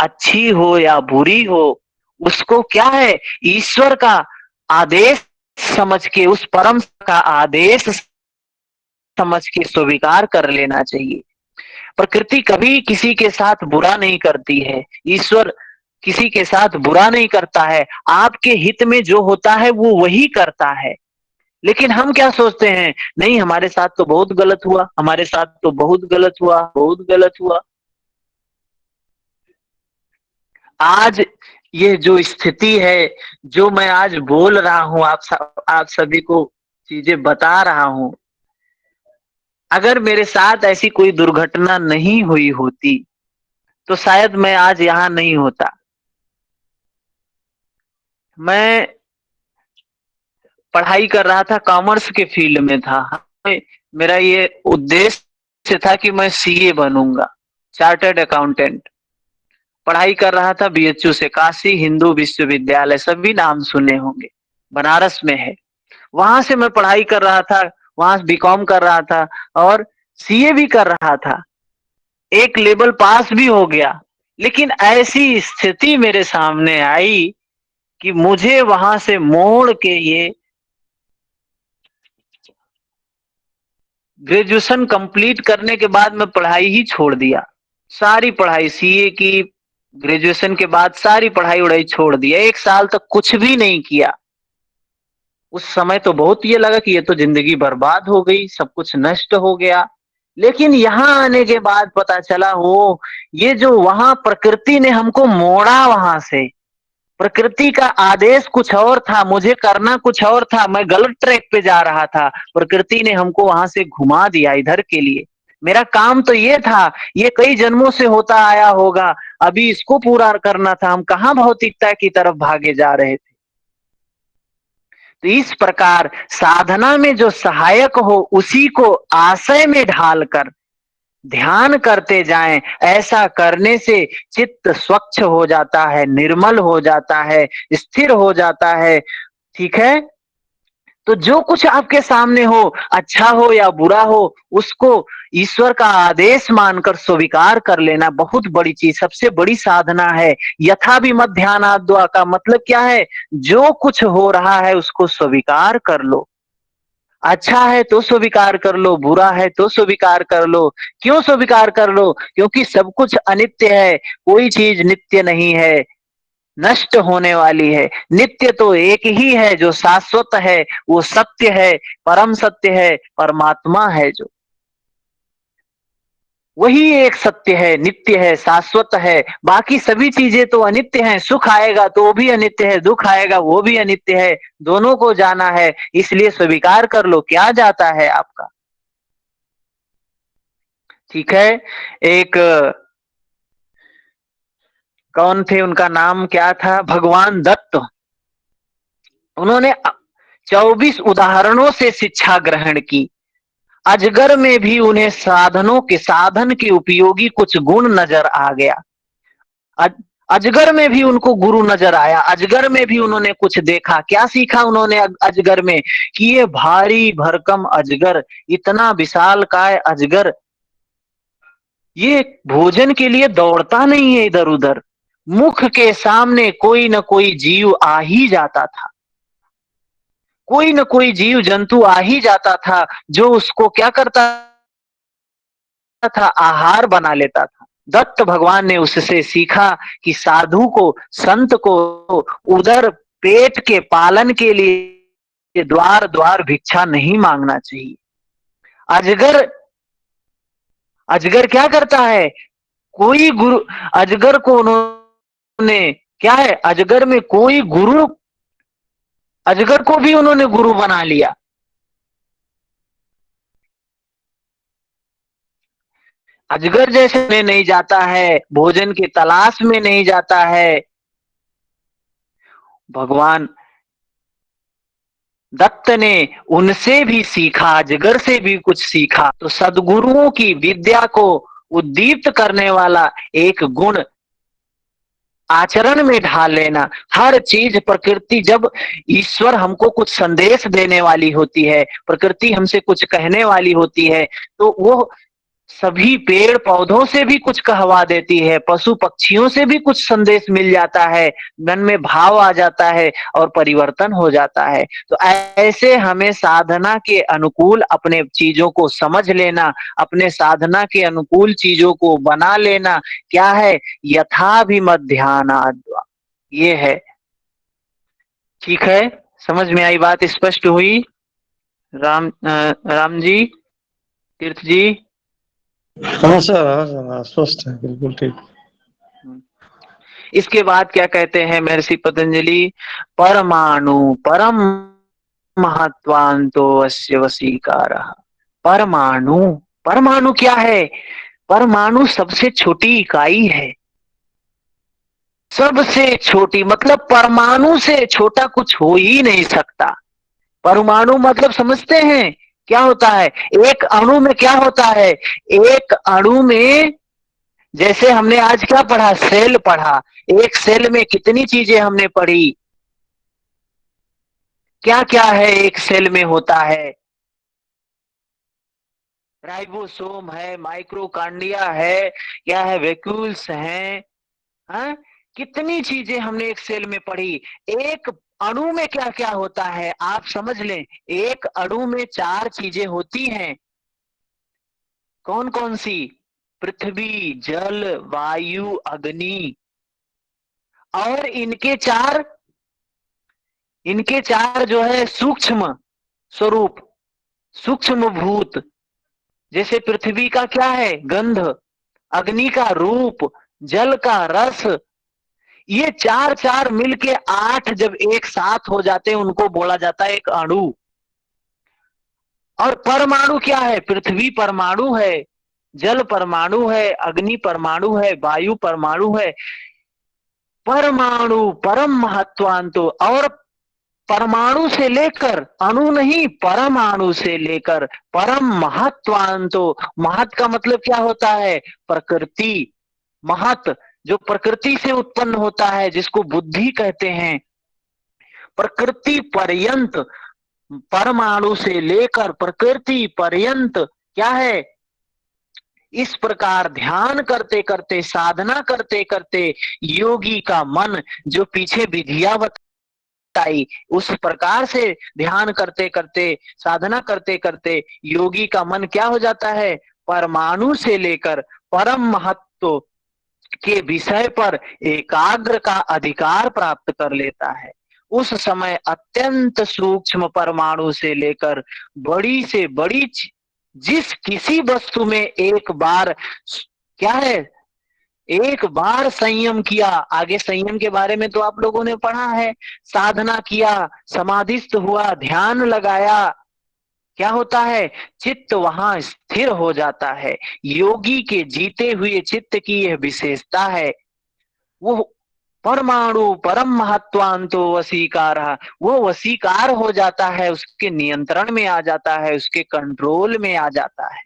अच्छी हो या बुरी हो, उसको क्या है, ईश्वर का आदेश समझ के, उस परम का आदेश समझ के स्वीकार कर लेना चाहिए। प्रकृति कभी किसी के साथ बुरा नहीं करती है, ईश्वर किसी के साथ बुरा नहीं करता है, आपके हित में जो होता है वो वही करता है। लेकिन हम क्या सोचते हैं, नहीं हमारे साथ तो बहुत गलत हुआ, हमारे साथ तो बहुत गलत हुआ, बहुत गलत हुआ। आज ये जो स्थिति है, जो मैं आज बोल रहा हूं, आप सभी को चीजें बता रहा हूं, अगर मेरे साथ ऐसी कोई दुर्घटना नहीं हुई होती तो शायद मैं आज यहाँ नहीं होता। मैं पढ़ाई कर रहा था, कॉमर्स के फील्ड में था। मेरा ये उद्देश्य था कि मैं सीए बनूंगा, चार्टर्ड अकाउंटेंट। पढ़ाई कर रहा था बीएचयू से, काशी हिंदू विश्वविद्यालय, सभी नाम सुने होंगे, बनारस में है। वहां से मैं पढ़ाई कर रहा था, वहां बीकॉम कर रहा था और सीए भी कर रहा था, एक लेवल पास भी हो गया। लेकिन ऐसी स्थिति मेरे सामने आई कि मुझे वहां से मोड़ के ये ग्रेजुएशन कंप्लीट करने के बाद मैं पढ़ाई ही छोड़ दिया। सारी पढ़ाई सीए की, ग्रेजुएशन के बाद सारी पढ़ाई उड़ाई छोड़ दिया, 1 साल तक कुछ भी नहीं किया। उस समय तो बहुत ये लगा कि ये तो जिंदगी बर्बाद हो गई, सब कुछ नष्ट हो गया। लेकिन यहाँ आने के बाद पता चला, वो ये जो वहां प्रकृति ने हमको मोड़ा, वहां से प्रकृति का आदेश कुछ और था, मुझे करना कुछ और था, मैं गलत ट्रैक पे जा रहा था। प्रकृति ने हमको वहां से घुमा दिया इधर के लिए। मेरा काम तो ये था, ये कई जन्मों से होता आया होगा, अभी इसको पूरा करना था, हम कहाँ भौतिकता की तरफ भागे जा रहे थे। तो इस प्रकार साधना में जो सहायक हो उसी को आशय में ढालकर ध्यान करते जाएं। ऐसा करने से चित्त स्वच्छ हो जाता है, निर्मल हो जाता है, स्थिर हो जाता है। ठीक है, तो जो कुछ आपके सामने हो, अच्छा हो या बुरा हो, उसको ईश्वर का आदेश मानकर स्वीकार कर लेना बहुत बड़ी चीज, सबसे बड़ी साधना है। यथा भी मत ध्यानाद्वा का मतलब क्या है, जो कुछ हो रहा है उसको स्वीकार कर लो। अच्छा है तो स्वीकार कर लो, बुरा है तो स्वीकार कर लो। क्यों स्वीकार कर लो, क्योंकि सब कुछ अनित्य है, कोई चीज नित्य नहीं है, नष्ट होने वाली है। नित्य तो एक ही है जो शाश्वत है, वो सत्य है, परम सत्य है, परमात्मा है, जो वही एक सत्य है, नित्य है, शाश्वत है। बाकी सभी चीजें तो अनित्य हैं, सुख आएगा तो वो भी अनित्य है, दुख आएगा वो भी अनित्य है, दोनों को जाना है। इसलिए स्वीकार कर लो, क्या जाता है आपका। ठीक है, एक कौन थे, उनका नाम क्या था, भगवान दत्त, उन्होंने 24 उदाहरणों से शिक्षा ग्रहण की। अजगर में भी उन्हें साधनों के साधन के उपयोगी कुछ गुण नजर आ गया। अजगर में भी उनको गुरु नजर आया, अजगर में भी उन्होंने कुछ देखा। क्या सीखा उन्होंने अजगर में, कि ये भारी भरकम अजगर, इतना विशालकाय अजगर, ये भोजन के लिए दौड़ता नहीं है इधर उधर, मुख के सामने कोई न कोई जीव आ ही जाता था, कोई न कोई जीव जंतु आ ही जाता था, जो उसको क्या करता था, आहार बना लेता था। दत्त भगवान ने उससे सीखा कि साधु को, संत को उधर पेट के पालन के लिए द्वार द्वार भिक्षा नहीं मांगना चाहिए। अजगर, अजगर क्या करता है, कोई गुरु, अजगर को उन्होंने क्या है, अजगर में कोई गुरु, अजगर को भी उन्होंने गुरु बना लिया। अजगर जैसे में नहीं जाता है, भोजन की तलाश में नहीं जाता है। भगवान दत्त ने उनसे भी सीखा, अजगर से भी कुछ सीखा। तो सदगुरुओं की विद्या को उद्दीप्त करने वाला एक गुण आचरण में ढाल लेना। हर चीज, प्रकृति, जब ईश्वर हमको कुछ संदेश देने वाली होती है, प्रकृति हमसे कुछ कहने वाली होती है, तो वो सभी पेड़ पौधों से भी कुछ कहवा देती है, पशु पक्षियों से भी कुछ संदेश मिल जाता है, मन में भाव आ जाता है और परिवर्तन हो जाता है। तो ऐसे हमें साधना के अनुकूल अपने चीजों को समझ लेना, अपने साधना के अनुकूल चीजों को बना लेना। क्या है? यथाभिमध्यानाद्। ये है। ठीक है, समझ में आई बात? स्पष्ट हुई? राम जी, तीर्थ जी। हाँ सर, हाँ सर, हाँ, स्पष्ट है, बिल्कुल ठीक। इसके बाद क्या कहते हैं महर्षि पतंजलि? परमाणु परम महत्वांतो अस्य वशीकारः। परमाणु, परमाणु क्या है? परमाणु सबसे छोटी इकाई है, सबसे छोटी, मतलब परमाणु से छोटा कुछ हो ही नहीं सकता। परमाणु मतलब समझते हैं क्या होता है? एक अणु में क्या होता है? एक अणु में, जैसे हमने आज क्या पढ़ा? सेल पढ़ा। एक सेल में कितनी चीजें हमने पढ़ी? क्या क्या है एक सेल में होता है? राइबोसोम है, माइक्रोकांडिया है, क्या है, वैक्यूल्स हैं, हाँ? कितनी चीजें हमने एक सेल में पढ़ी। एक अणु में क्या क्या होता है आप समझ लें। एक अणु में 4 चीजें होती हैं। कौन कौन सी? पृथ्वी, जल, वायु, अग्नि। और इनके चार जो है सूक्ष्म स्वरूप, सूक्ष्म भूत। जैसे पृथ्वी का क्या है? गंध, अग्नि का रूप, जल का रस। ये चार चार मिलके 8 जब एक साथ हो जाते हैं उनको बोला जाता है एक अणु। और परमाणु क्या है? पृथ्वी परमाणु है, जल परमाणु है, अग्नि परमाणु है, वायु परमाणु है। परमाणु परम महत्वांतो। और परमाणु से लेकर, अणु नहीं, परमाणु से लेकर परम महत्वांतो। महत का मतलब क्या होता है? प्रकृति। महत जो प्रकृति से उत्पन्न होता है, जिसको बुद्धि कहते हैं। प्रकृति पर्यंत, परमाणु से लेकर प्रकृति पर्यंत क्या है? इस प्रकार ध्यान करते करते, साधना करते करते योगी का मन, जो पीछे विधिया बताई, उस प्रकार से ध्यान करते करते, साधना करते करते योगी का मन क्या हो जाता है? परमाणु से लेकर परम महत्व के विषय पर एकाग्र का अधिकार प्राप्त कर लेता है। उस समय अत्यंत सूक्ष्म परमाणु से लेकर बड़ी से बड़ी जिस किसी वस्तु में एक बार क्या है? एक बार संयम किया। आगे संयम के बारे में तो आप लोगों ने पढ़ा है। साधना किया, समाधिस्थ हुआ, ध्यान लगाया, क्या होता है? चित्त वहां स्थिर हो जाता है। योगी के जीते हुए चित्त की यह विशेषता है। वो परमाणु परम महत्वांतो वसीकार, वो वसीकार हो जाता है, उसके नियंत्रण में आ जाता है, उसके कंट्रोल में आ जाता है।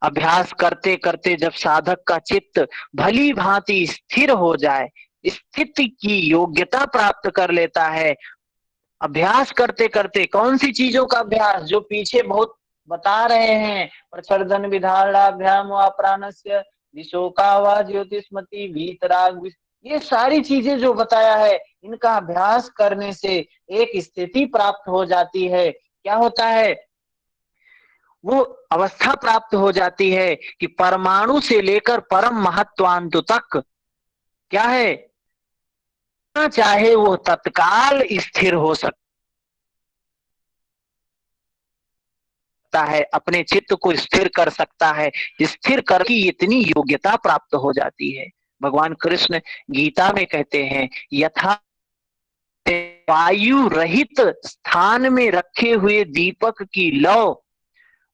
अभ्यास करते करते जब साधक का चित्त भली भांति स्थिर हो जाए, स्थिति की योग्यता प्राप्त कर लेता है। अभ्यास करते करते, कौन सी चीजों का अभ्यास? जो पीछे बहुत बता रहे हैं, प्रचर्दन विधारणाभ्याम व प्राणस्य विशोका व ज्योतिष्मति वीतराग, ये सारी चीजें जो बताया है, इनका अभ्यास करने से एक स्थिति प्राप्त हो जाती है। क्या होता है? वो अवस्था प्राप्त हो जाती है कि परमाणु से लेकर परम महत्वांत तक क्या है? चाहे वो तत्काल स्थिर हो सकता है, अपने चित्त को स्थिर कर सकता है। स्थिर करके इतनी योग्यता प्राप्त हो जाती है। भगवान कृष्ण गीता में कहते हैं, यथा वायु रहित स्थान में रखे हुए दीपक की लौ,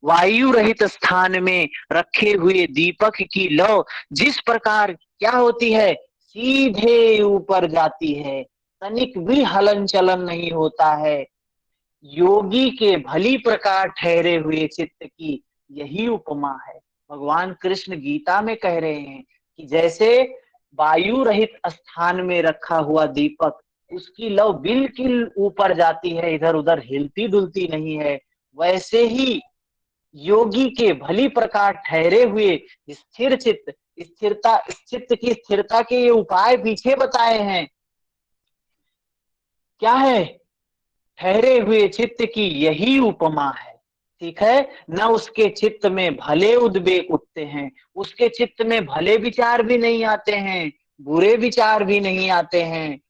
वायु रहित स्थान में रखे हुए दीपक की लौ जिस प्रकार क्या होती है? सीधे ऊपर जाती है, तनिक भी हलन चलन नहीं होता है। योगी के भली प्रकार ठहरे हुए चित्त की यही उपमा है। भगवान कृष्ण गीता में कह रहे हैं कि जैसे वायु रहित स्थान में रखा हुआ दीपक, उसकी लौ बिल्कुल ऊपर जाती है, इधर उधर हिलती डुलती नहीं है, वैसे ही योगी के भली प्रकार ठहरे हुए स्थिर चित्त, स्थिरता, चित्त की स्थिरता के ये उपाय पीछे बताए हैं। क्या है? ठहरे हुए चित्त की यही उपमा है। ठीक है, न उसके चित्त में भले उद्वेग उठते हैं, उसके चित्त में भले विचार भी नहीं आते हैं, बुरे विचार भी नहीं आते हैं।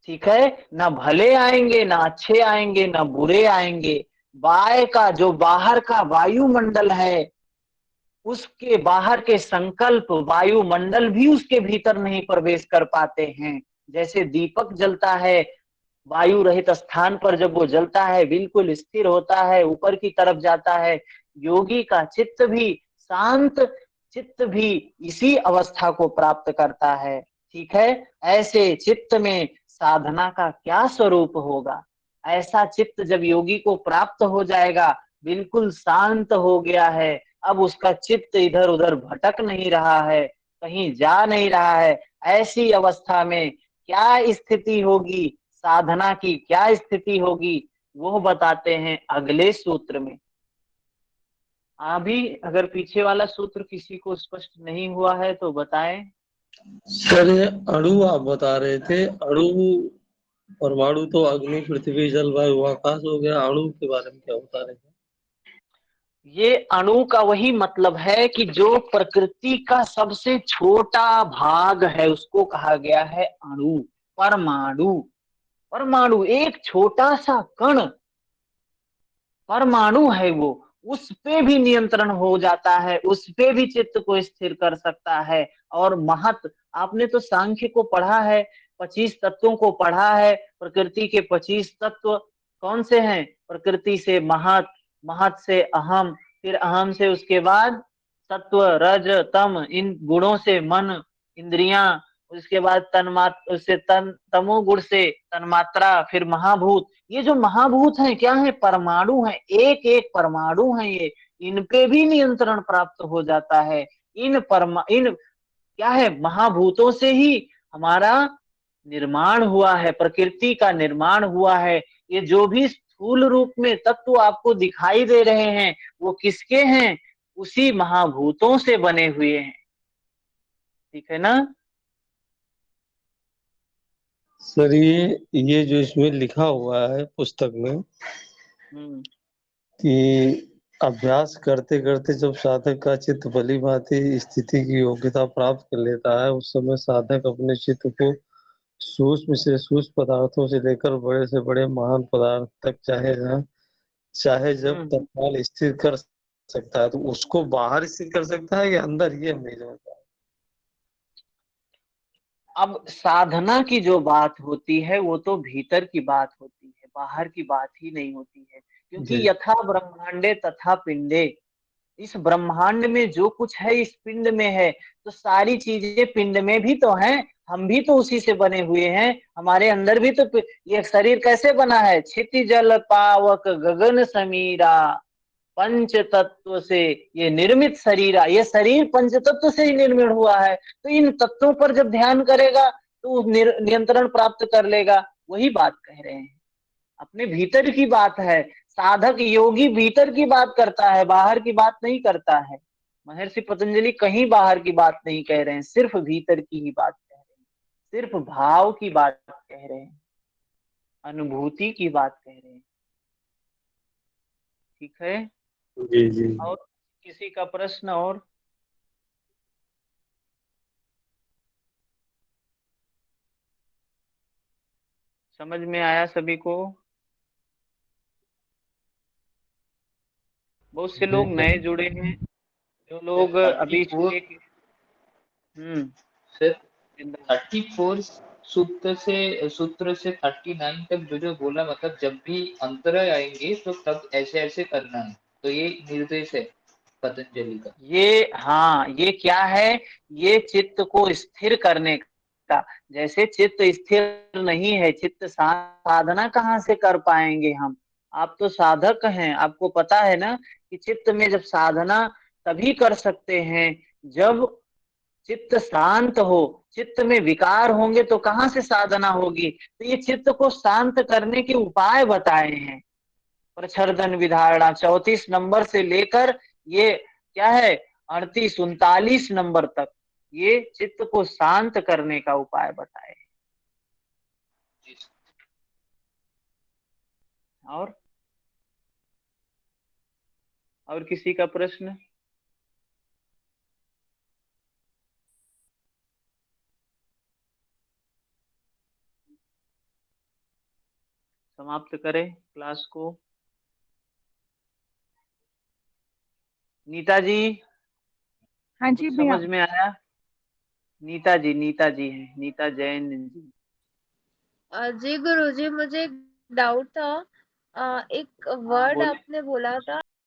ठीक है, ना भले आएंगे, ना अच्छे आएंगे, ना बुरे आएंगे। वाय का जो बाहर का वायुमंडल है, उसके बाहर के संकल्प वायुमंडल भी उसके भीतर नहीं प्रवेश कर पाते हैं। जैसे दीपक जलता है वायु रहित स्थान पर, जब वो जलता है बिल्कुल स्थिर होता है, ऊपर की तरफ जाता है। योगी का चित्त भी, शांत चित्त भी इसी अवस्था को प्राप्त करता है। ठीक है, ऐसे चित्त में साधना का क्या स्वरूप होगा? ऐसा चित्त जब योगी को प्राप्त हो जाएगा, बिल्कुल शांत हो गया है, अब उसका चित्त इधर उधर भटक नहीं रहा है, कहीं जा नहीं रहा है, ऐसी अवस्था में क्या स्थिति होगी, साधना की क्या स्थिति होगी, वो बताते हैं अगले सूत्र में। अभी अगर पीछे वाला सूत्र किसी को स्पष्ट नहीं हुआ है तो बताएं। सर ये अणु आप बता रहे थे, अणु परमाणु तो अग्नि पृथ्वी जल वायु आकाश हो गया, अणु के बारे में क्या बता रहे थे? ये अणु का वही मतलब है कि जो प्रकृति का सबसे छोटा भाग है उसको कहा गया है अणु, परमाणु। परमाणु एक छोटा सा कण, परमाणु है वो, उस पे भी नियंत्रण हो जाता है, उस पे भी चित्त को स्थिर कर सकता है। और महत, आपने तो सांख्य को पढ़ा है, 25 तत्वों को पढ़ा है। प्रकृति के 25 तत्व कौन से हैं? प्रकृति से महत, महत से अहम, फिर अहम से उसके बाद सत्व रज तम, इन गुणों से मन इंद्रियां, उसके बाद तन्मात्र से तन, तमोगुण से तन्मात्रा, फिर महाभूत। ये जो महाभूत हैं क्या है? परमाणु हैं, एक एक परमाणु हैं ये, इन पे भी नियंत्रण प्राप्त हो जाता है। इन क्या है? महाभूतों से ही हमारा निर्माण हुआ है, प्रकृति का निर्माण हुआ है। ये जो भी स्थूल रूप में तत्व आपको दिखाई दे रहे हैं, वो किसके हैं? उसी महाभूतों से बने हुए हैं। ठीक है ना? सर ये जो इसमें लिखा हुआ है पुस्तक में हम्म। कि अभ्यास करते करते जब साधक का चित्त भली भांति स्थिति की योग्यता प्राप्त कर लेता है, उस समय साधक अपने चित्त को सूक्ष्म से सूक्ष्म पदार्थों से लेकर बड़े से बड़े महान पदार्थ तक चाहे जब हम्म। तत्काल स्थिर कर सकता है। तो उसको बाहर स्थिर कर सकता है या अंदर, ये नहीं होता? अब साधना की जो बात होती है वो तो भीतर की बात होती है, बाहर की बात ही नहीं होती है। क्योंकि जी यथा ब्रह्मांडे तथा पिंडे, इस ब्रह्मांड में जो कुछ है इस पिंड में है, तो सारी चीजें पिंड में भी तो हैं। हम भी तो उसी से बने हुए हैं, हमारे अंदर भी तो ये शरीर कैसे बना है? क्षिति जल पावक गगन समीरा, पंच तत्व से ये निर्मित शरीर, ये शरीर पंच तत्व से ही निर्मित हुआ है। तो इन तत्वों पर जब ध्यान करेगा तो नियंत्रण प्राप्त कर लेगा। वही बात कह रहे हैं, अपने भीतर की बात है। साधक योगी भीतर की बात करता है, बाहर की बात नहीं करता है। महर्षि पतंजलि कहीं बाहर की बात नहीं कह रहे हैं, सिर्फ भीतर की ही बात कह रहे हैं, सिर्फ भाव की बात कह रहे हैं, अनुभूति की बात कह रहे हैं। ठीक है। जी जी। और किसी का प्रश्न? और समझ में आया सभी को? बहुत से लोग सर नए जुड़े हैं, जो लोग थर्टी अभी फोर एक। हम्म। सर 34 सूत्र से 39 तक जो जो बोला, मतलब जब भी अंतराय आएंगे तो तब ऐसे ऐसे करना है, तो ये निर्देश है पतंजलि का। ये हाँ, ये क्या है? ये चित्त को स्थिर करने का। जैसे चित्त स्थिर नहीं है, चित्त साधना कहाँ से कर पाएंगे हम? आप तो साधक हैं, आपको पता है ना कि चित्त में जब साधना तभी कर सकते हैं जब चित्त शांत हो। चित्त में विकार होंगे तो कहाँ से साधना होगी? तो ये चित्त को शांत करने के उपाय बताए हैं। प्रच्छन्न विधारणा 34 नंबर से लेकर ये क्या है 38 39 नंबर तक ये चित्त को शांत करने का उपाय बताए। और किसी का प्रश्न? समाप्त करें क्लास को। नीता जी हाँ जी कुछ भैया। समझ में आया? नीता जी है, नीता जैन जी। जी गुरुजी, मुझे एक डाउट था। एक वर्ड बोले। आपने बोला था